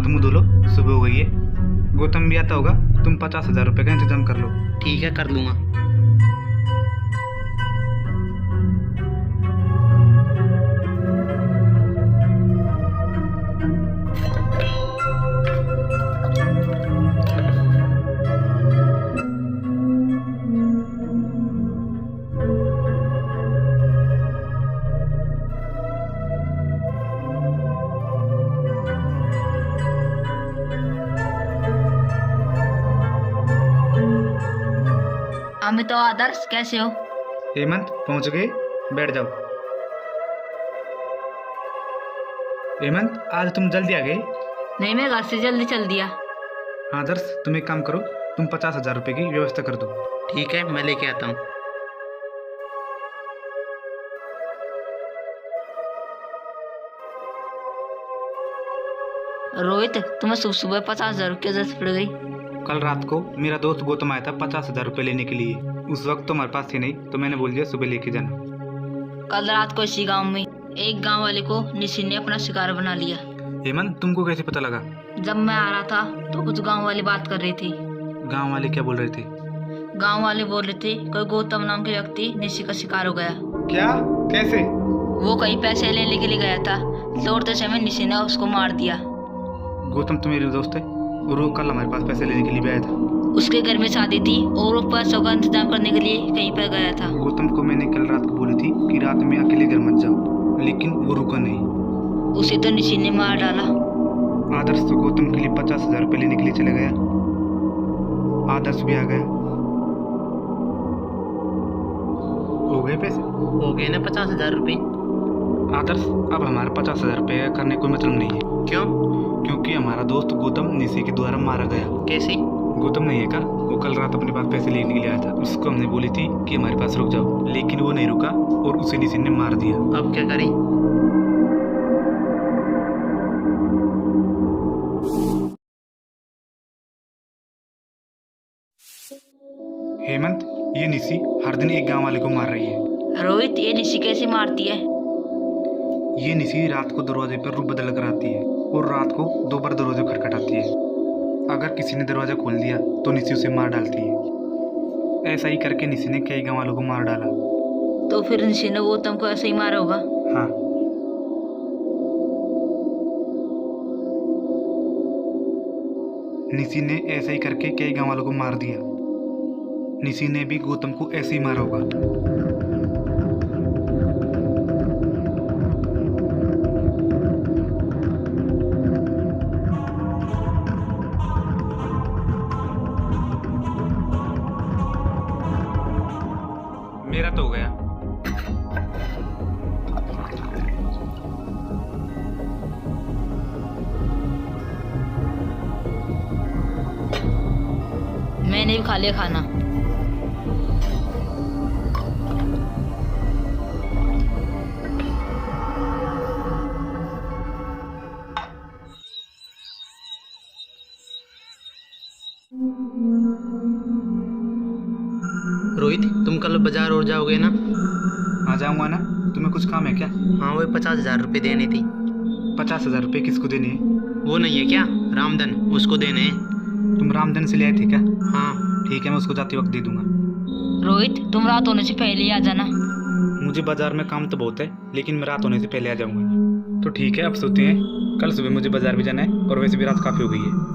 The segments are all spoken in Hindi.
हाथ मुंह धो लो, सुबह हो गई है। गौतम भी आता होगा, तुम 50,000 रुपये का इंतजाम कर लो। ठीक है, कर लूँगा। अमित और आदर्श कैसे हो? हेमंत पहुंच गए, बैठ जाओ। हेमंत आज तुम जल्दी आ गए। नहीं, मैं घर से जल्दी चल दिया। आदर्श तुम एक काम करो, तुम 50,000 रुपये की व्यवस्था कर दो। ठीक है, मैं लेके आता हूँ। रोहित, तुम्हें सुबह सुबह 50,000 रुपये की जरूरत पड़ गई। कल रात को मेरा दोस्त गौतम आया था 50,000 रुपये लेने के लिए। उस वक्त तो हमारे पास थे नहीं, तो मैंने बोल दिया सुबह लेके जाना। कल रात को इसी गांव में एक गांव वाले को निशिन ने अपना शिकार बना लिया। हेमंत तुमको कैसे पता लगा? जब मैं आ रहा था तो कुछ गांव वाले बात कर रहे थे। गांव वाले क्या बोल रहे थे? गांव वाले बोल रहे थे कोई गौतम नाम के व्यक्ति निशि का शिकार हो गया। क्या? कैसे? वो कहीं पैसे लेने के लिए गया था, लौटते समय निशि ने उसको मार दिया। गौतम तो मेरे दोस्त है और वो कल हमारे पास पैसे लेने के लिए भी आया था। उसके घर में शादी थी और वो पैसों का इंतजाम करने के लिए कहीं पर गया था। गौतम को मैंने कल रात को बोली थी कि रात में अकेले घर मत जाओ, लेकिन वो रुका नहीं। उसे तो निशि ने मार डाला। आदर्श तो गौतम के लिए 50,000 रुपये लेने के लिए चले गया। आदर्श भी आ गया। हो गए पैसे? हो गए ना 50,000 रुपये। आदर्श अब हमारे 50,000 रुपये करने कोई मतलब नहीं है। क्यों? क्योंकि हमारा दोस्त गौतम निशि के द्वारा मारा गया। कैसे? गौतम नहीं है का, वो कल रात अपने पास पैसे लेने के लिए आया था। उसको हमने बोली थी कि हमारे पास रुक जाओ, लेकिन वो नहीं रुका और उसे निशि ने मार दिया। अब क्या करें? हेमंत, ये निशि हर दिन एक गांव वाले को मार रही है। रोहित, ये निशि कैसे मारती है? ये निशि रात को दरवाजे पर रूप बदल कर आती है और रात को 2 बार दरवाजे खटखटाती है। अगर किसी ने दरवाजा खोल दिया तो निशि उसे मार डालती है। ऐसा ही करके निशि ने कई गांव वालों को मार डाला। तो फिर निशि ने गौतम को ऐसे ही मारा होगा। हाँ, निशि ने ऐसा ही करके कई गांव वालों को मार दिया। निशि ने भी गौतम को ऐसे ही मारा होगा। मेरा तो हो गया। मैंने भी खा लिया खाना। रोहित, तुम कल बाजार और जाओगे ना? आ जाऊंगा ना। तुम्हें कुछ काम है क्या? हाँ, वो 50,000 रुपये देनी थी। 50,000 रुपये किसको देने हैं? वो नहीं है क्या, रामधन, उसको देने हैं। तुम रामधन से ले आए थे क्या? हाँ। ठीक है, मैं उसको जाते वक्त दे दूंगा। रोहित, तुम रात होने से पहले ही आ जाना। मुझे बाजार में काम तो बहुत है, लेकिन मैं रात होने से पहले आ जाऊंगा। तो ठीक है, अब सोते हैं। कल सुबह मुझे बाजार भी जाना है और वैसे भी रात काफ़ी हो गई है।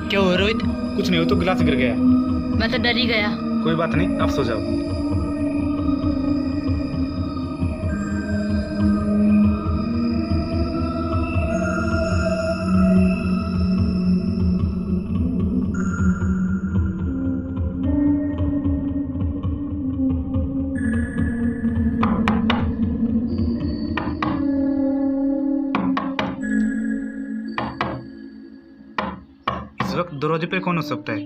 क्या हुआ रोहित? कुछ नहीं हो तो गिलास गिर गया। मैं तो डर ही गया। कोई बात नहीं, अब सो जाओ। दरवाजे पे कौन हो सकता है?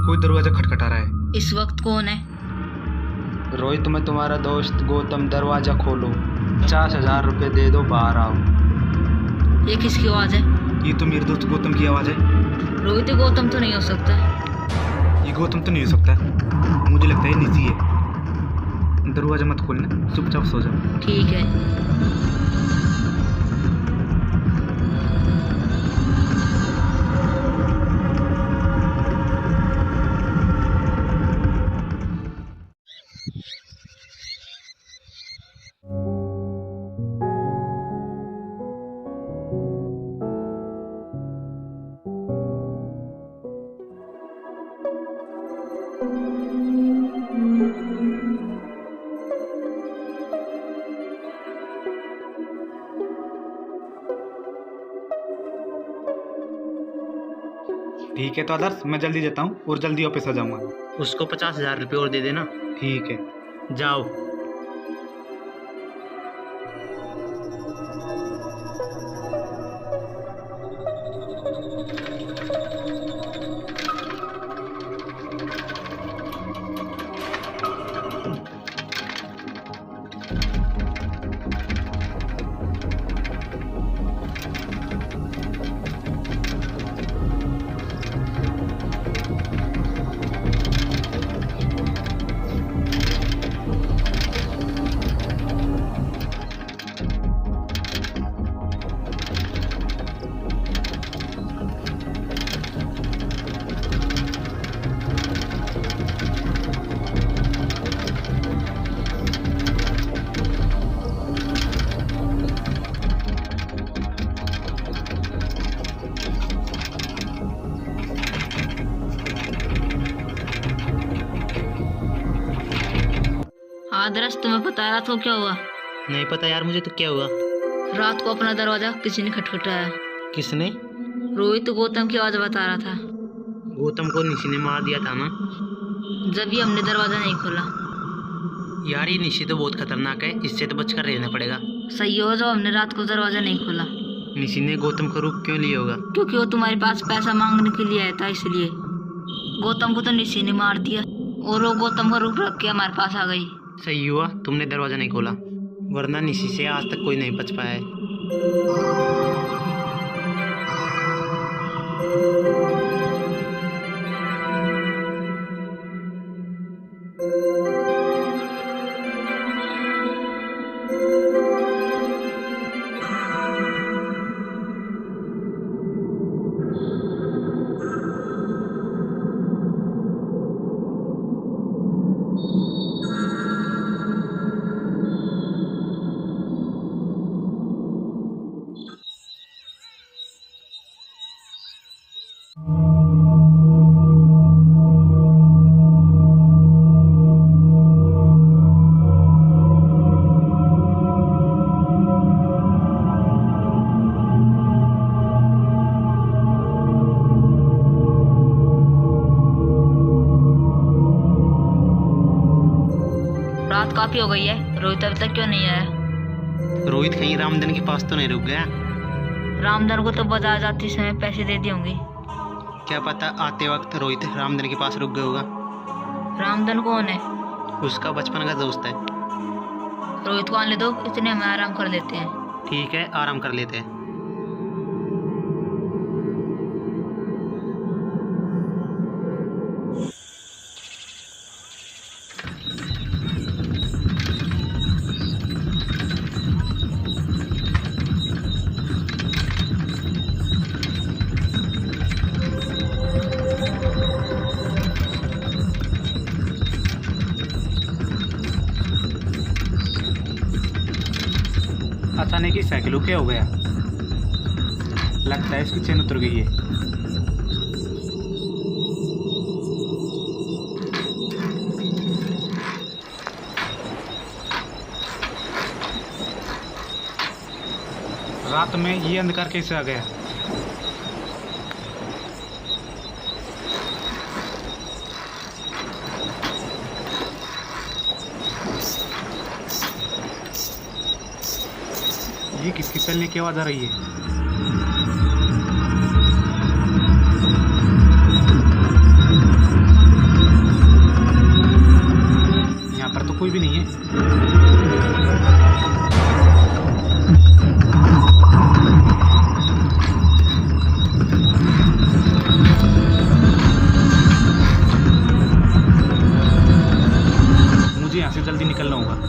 कोई दरवाजा खटखटा रहा है। इस वक्त कौन है? रोहित, मैं तुम्हारा दोस्त गौतम, दरवाजा खोलो। 50,000 रुपये दे दो, बाहर आओ। ये किसकी आवाज़ है? ये तो मेरे दोस्त गौतम की आवाज़ है। रोहित गौतम तो नहीं हो सकता। ये गौतम तो नहीं हो सकता, मुझे लगता है निशी है। दरवाजा मत खोलना, चुपचाप सो जाओ। ठीक है। ठीक है तो आदर्श, मैं जल्दी जाता हूँ और जल्दी वापस आ जाऊँगा। उसको 50,000 रुपये और दे देना। ठीक है। जाओ। आदर्श, तुम्हें पता है रात को क्या हुआ? नहीं पता यार मुझे, तो क्या हुआ? रात को अपना दरवाजा किसी ने खटखटाया। किसने? रोहित गौतम की आवाज़ बता रहा था। गौतम को निशी ने मार दिया था ना? जब भी हमने दरवाजा नहीं खोला। यार ये निशी तो बहुत खतरनाक है, इससे तो बचकर रहना पड़ेगा। सही हो जब हमने रात को दरवाजा नहीं खोला। निशी ने गौतम को रोक क्यों लिया होगा? क्योंकि वो तुम्हारे पास पैसा मांगने के लिए आया था, इसलिए। गौतम को तो निशी ने मार दिया और वो गौतम को रुक रख के हमारे पास आ गई। सही हुआ तुमने दरवाजा नहीं खोला, वरना निशी से आज तक कोई नहीं बच पाया है। रात काफी हो गई है, रोहित अभी तक क्यों नहीं आया? रोहित कहीं रामधन के पास तो नहीं रुक गया? रामधन को तो बाजार जाते समय पैसे दे दिए होंगे। क्या पता आते वक्त रोहित रामधन के पास रुक गया होगा। रामधन कौन है? उसका बचपन का दोस्त है। रोहित को आने दो, इतने हम आराम कर लेते हैं। ठीक है, आराम कर लेते हैं। अचानक ही साइकिल क्या हो गया? लगता है इसकी चेन उतर गई है। रात में ये अंधकार कैसे आ गया? ये किसकी चलने की आवाज़ आ रही है? यहाँ पर तो कोई भी नहीं है। मुझे यहाँ से जल्दी निकलना होगा।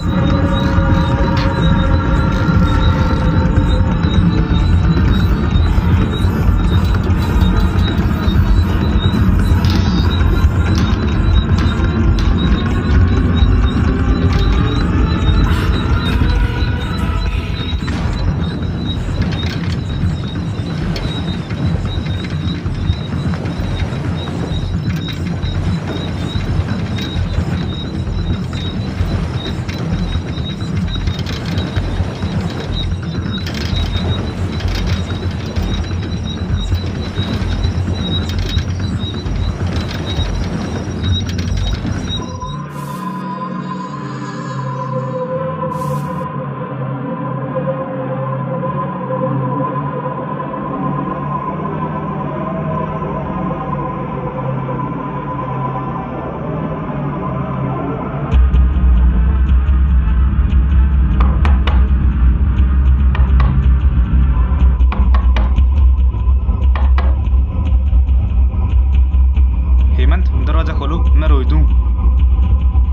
हेमंत, दरवाजा खोलो, मैं रोहित हूँ।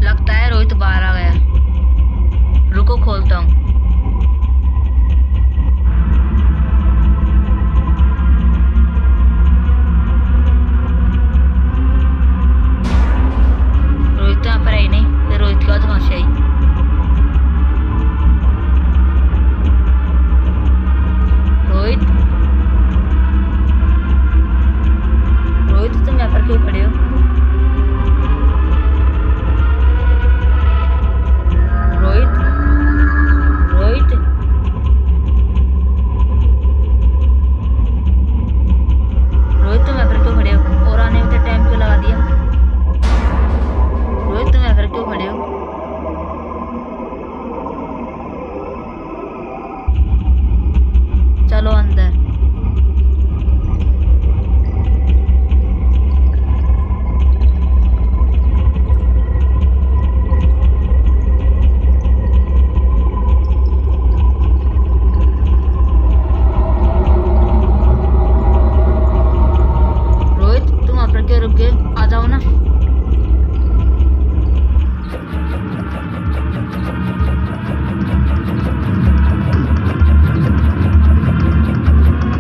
लगता है रोहित बाहर आ गया। रुको खोलता हूँ। रोहित तो यहाँ पर आई नहीं, फिर रोहित की आवाज़ कहाँ से आई? रोहित, रोहित तुम यहाँ पर क्यों खड़े हो? रोहित, रोहित, रोहित तुम यहाँ पर क्यों खड़े हो? और आने में तो टाइम क्यों लगा दिया? रोहित तुम यहाँ पर क्यों खड़े हो? चलो अंदर। रोहित तुम वहां पर क्यों रुक गए? आ जाओ ना।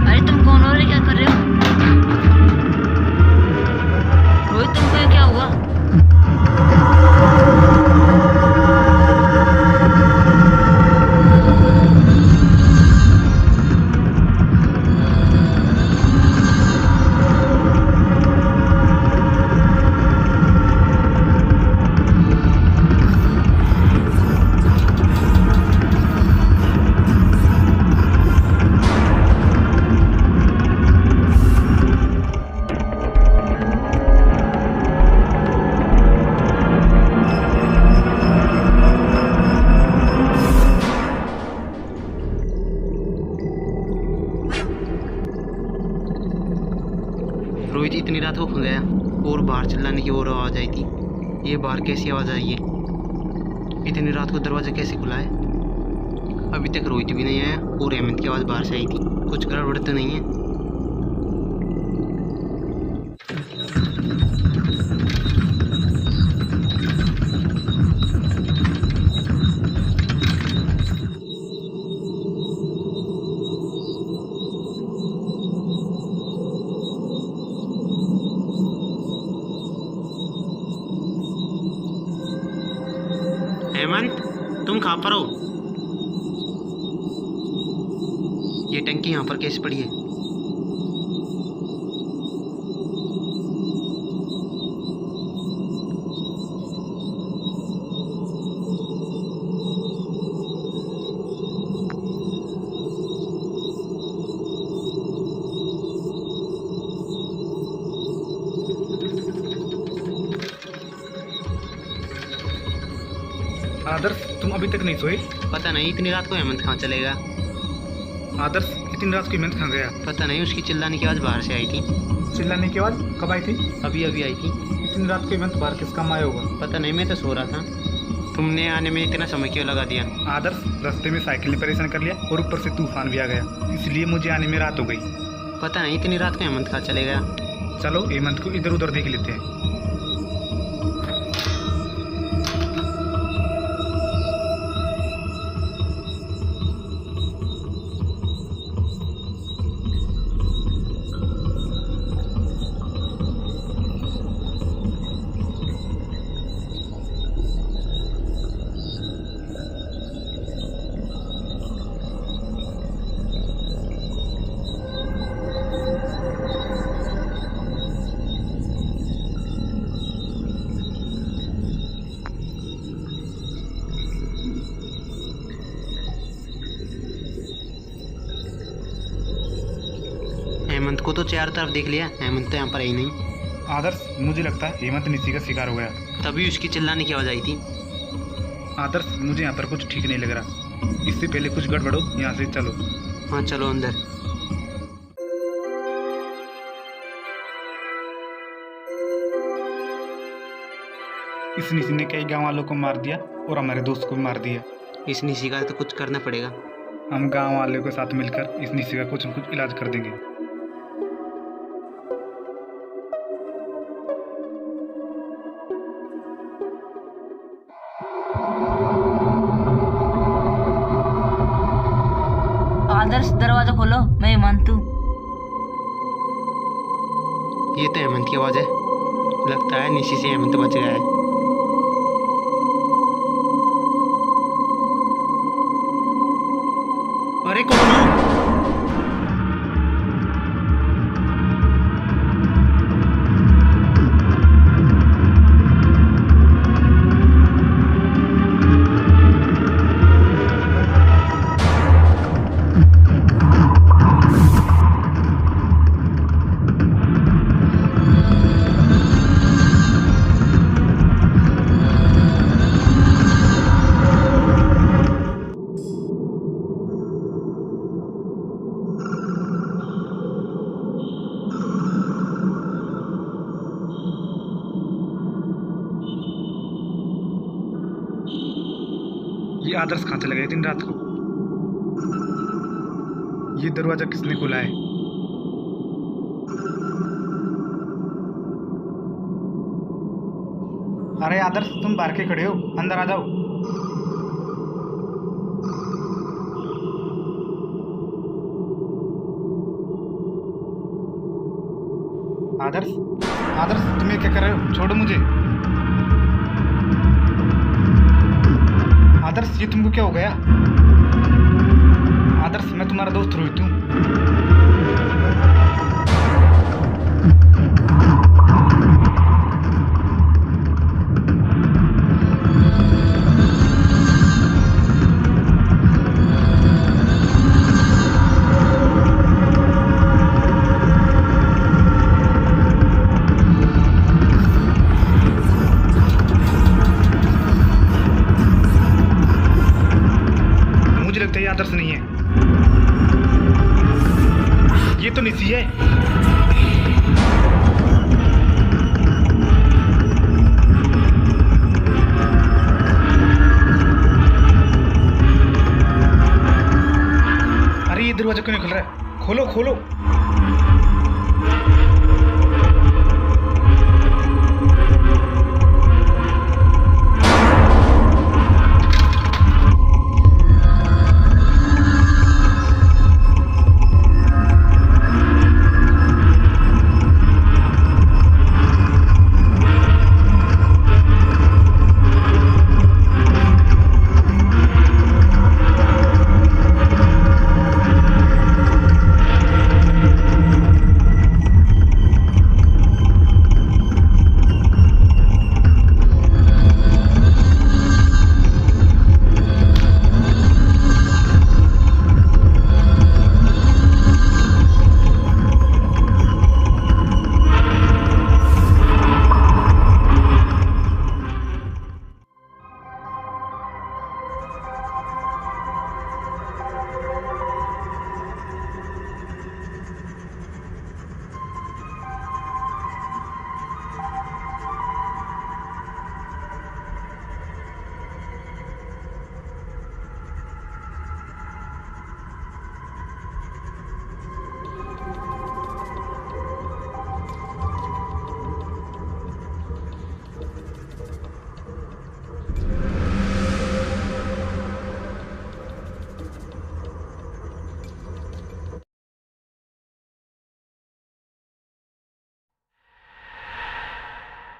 अरे तुम कौन हो? क्या कर रहे हो? रोहित तुमको ये क्या हुआ? रोहित इतनी रात को खुल गया और बाहर चिल्लाने की और आवाज़ आई थी। ये बाहर कैसी आवाज़ आई है? इतनी रात को दरवाज़ा कैसे खुला है? अभी तक रोहित भी नहीं आया और हेमंत की आवाज़ बाहर से आई थी। कुछ गड़बड़ तो नहीं है? हेमंत, तुम कहाँ पर हो? ये टंकी यहाँ पर कैसे पड़ी है? आदर्श, तुम अभी तक नहीं सोए? पता नहीं इतनी रात को हेमंत कहाँ चलेगा। आदर्श इतनी रात की मेहनत कहाँ गया? पता नहीं, उसकी चिल्लाने की आवाज़ बाहर से आई थी। चिल्लाने की आवाज़ कब आई थी? अभी अभी आई थी। इतनी रात की मेहनत बाहर किस काम आया होगा? पता नहीं, मैं तो सो रहा था। तुमने आने में इतना समय क्यों लगा दिया? आदर्श, रास्ते में साइकिल ने परेशान कर लिया और ऊपर से तूफान भी आ गया, इसलिए मुझे आने में रात हो गई। पता नहीं इतनी रात को हेमंत कहाँ चले गया। चलो हेमंत को इधर उधर देख लेते हैं। हेमंत को तो चारों तरफ देख लिया, हेमंत तो यहाँ पर ही नहीं। आदर्श, मुझे लगता है हेमंत निसी का शिकार हो गया। तभी उसकी चिल्लाने की आवाज़ आई थी। आदर्श, मुझे यहाँ पर कुछ ठीक नहीं लग रहा। इससे पहले कुछ गड़बड़ हो, यहाँ से चलो। हाँ चलो अंदर। इस निसी ने कई गांव वालों को मार दिया और हमारे दोस्त को भी मार दिया। इस निशी का तो कुछ करना पड़ेगा। हम गांव वालों के साथ मिलकर इस निसी का कुछ न कुछ इलाज कर देंगे। आदर्श, दरवाजा खोलो, मैं हेमंत हूँ। ये तो हेमंत की आवाज़ है। लगता है निशी से हेमंत बच गया है। अरे कौन हो? ये आदर्श कहाँ चला गया दिन रात को? ये दरवाजा किसने खोला है? अरे आदर्श, तुम बाहर के खड़े हो, अंदर आ जाओ। आदर्श, आदर्श, तुम ये क्या कर रहे हो? छोड़ो मुझे। आदर्श, ये तुमको क्या हो गया? आदर्श, मैं तुम्हारा दोस्त रोहित हूँ। लगता है ये आदर्श नहीं है, ये तो निसी है। अरे ये दरवाजा क्यों नहीं खुल रहा है? खोलो खोलो।